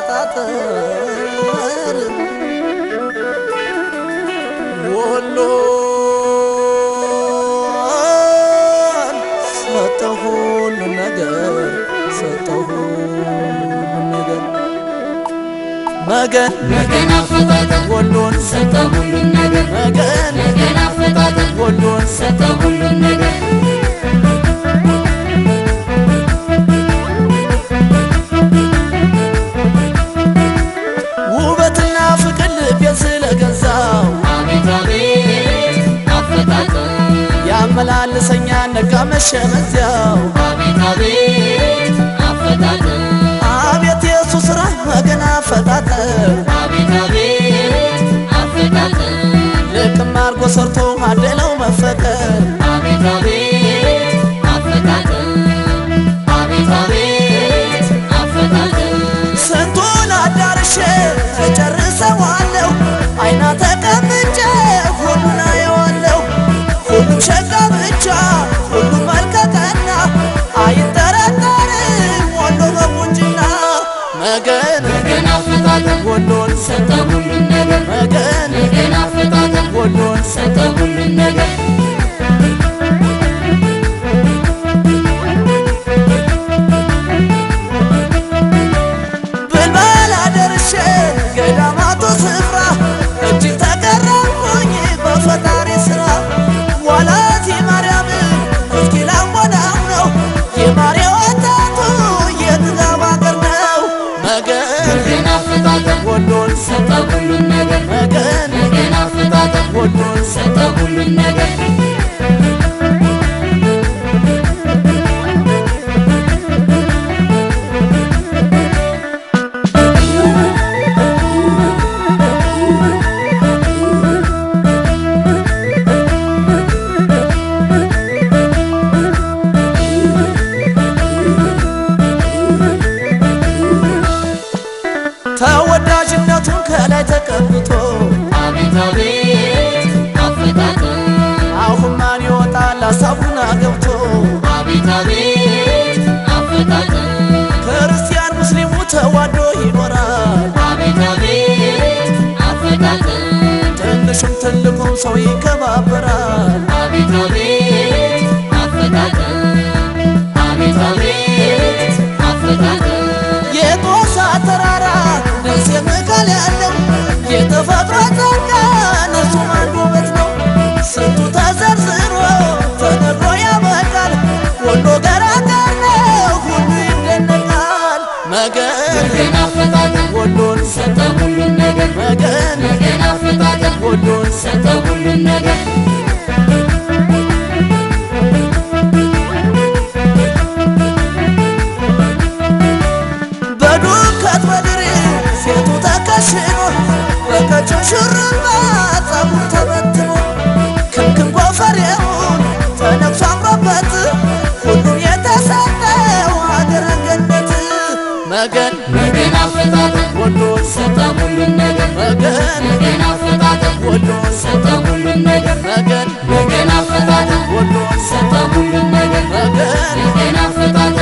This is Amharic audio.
አፈጣጠር ወሎን ሰጠሁ ሁሉን ነገር ሰጠሁ ሁሉን ነገር መገን መገን አፈጣጠር ወሎን ሰጠሁ ሁሉን ነገር መገን መገን አፈጣጠር ወሎን ሰጠሁ ሁሉን ነገር ውበትና ፍቅር ልቤን ስለገዛው አቤት አቤት አፈጣጠር ያመላልሰኛል ነጋ መሸ በዚያው አቤት አቤት አፈጣጠር አቤት የሱ ስራ መገን አፈጣጠር አቤት አቤት አፈጣጠር ልቅም አርጎ ሰርቶ አደለው መፈቀር አቤት አቤት አፈጣጠር አቤት አቤት አፈጣጠር ስንቱን አዳርሼ እጨርሰዋለሁ አይና ተቀምጬ ሁሉን አየዋለሁ ሁሉም ሸጋ ብቻ ሁሉም መልከቀና አይጠረጠርም ወሎ በቁንጅና መገን መገን አፈጣጠር ወሎን ሰጠሁ ሁሉን ነገር መገን መገን አፈጣጠር ወሎን ሰጠሁ ሁሉን ነገር ብልበላ ደርሼ ገዳማቱ ስፍራ እጅግ ተገረምኩኝ በፈጣሪ ስራ ዋላቲ ማርያምን እስኪ ላሞላው ነው የማርያ ወጣቱ የጥጋብ አገር ነው መገን መገን አፈጣጠር ወሎን ሰጠሁ ሁሉን ነገር መገን መገን አፈጣጠር ወሎን ሰጠሁ ሁሉን ነገር ተወዳጅነቱን ከላይ ተቀብቶ አቤት አቤት አፈጣጠር አሁን ማን ይወጣል ሀሳቡን አገብቶ አቤት አቤት አፈጣጠር ክርስቲያን ሙስሊሙ ተዋዶ ይኖራል አቤት አቤት አፈጣጠር ትንሹም ትልቁም ሰው ይከባበራል አቤት አቤት አፈጣጠር አቤት አቤት አፈጣጠር የጦሳ ተራራ ደስ የምቃል ያለው የተፈጥሮ ጸጋን እርሱም አንዱ ውበት ነው ስንቱ ተዘርዝሮ ተነግሮ ያበቃል ወሎ ገራገር ነው ሁሉ ይደነቃል መገን መገን አፈጣጠር ወሎን ሰጠሁ ሁሉን ነገር መገን መገን አፈጣጠር ወሎን ሰጠሁ ሁሉን ነገር በዱከት በድሬ ሴቱ ተከሽኖ በቀጭን ሹሩባ ጸጉሩ ተበትኖ ክምክም ጎፈሬውን ተነክሶ አምሮበት ሁሉም የተሰጠው ሀገረ ገነት መገን መገን አፈጣጠር ወሎን ሰጠሁ ሁሉን ነገር መገን መገን አፈጣጠር ወሎን ሰጠሁ ሁሉን ነገር መገን መገን አፈጣጠር ወሎን ሰጠሁ ሁሉን ነገር መገን መገን አፈጣጠር